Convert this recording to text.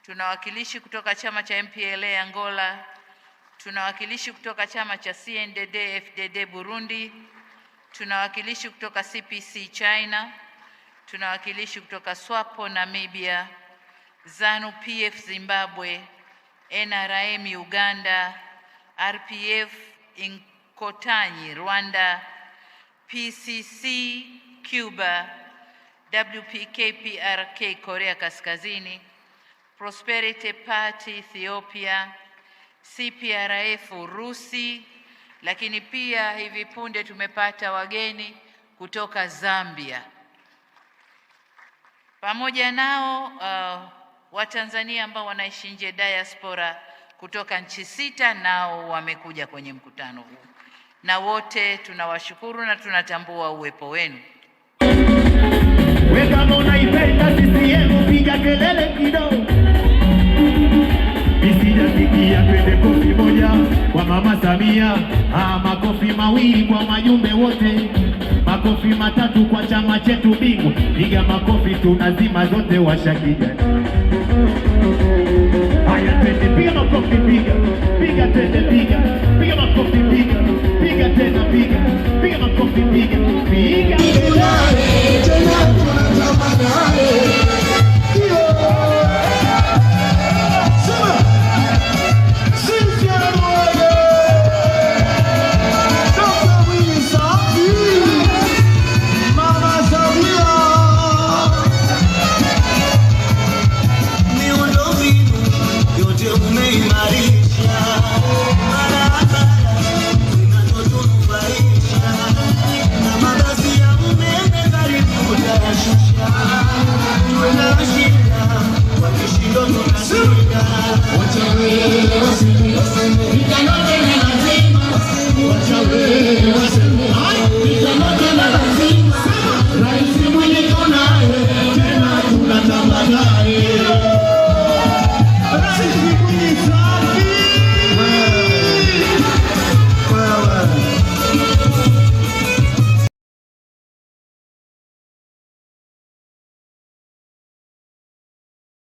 tuna wakilishi kutoka chama cha MPLA Angola, tuna wakilishi kutoka chama cha CNDD-FDD Burundi, tuna wakilishi kutoka CPC China, tuna wakilishi kutoka SWAPO Namibia, ZANU-PF Zimbabwe, NRM Uganda, RPF Inkotanyi Rwanda, PCC Cuba, WPK-PRK Korea Kaskazini, Prosperity Party Ethiopia, CPRF Urusi, lakini pia hivi punde tumepata wageni kutoka Zambia. Pamoja nao Watanzania ambao wanaishi nje diaspora kutoka nchi 6 nao wamekuja kwenye mkutano huu. Na wote tunawashukuru na tunatambua uwepo wenu. Wewe kama unaipenda CCM piga kelele kidogo. Isijasikia twende kofi moja kwa Mama Samia, makofi mawili kwa majumbe wote, makofi matatu kwa chama chetu bingwa. Piga makofi tunazima zote washakija. Haya twende piga makofi piga. Piga twende piga. Piga makofi piga. Piga tena piga. Piga makofi piga. Piga. Tena tunatamani. Wacha wewe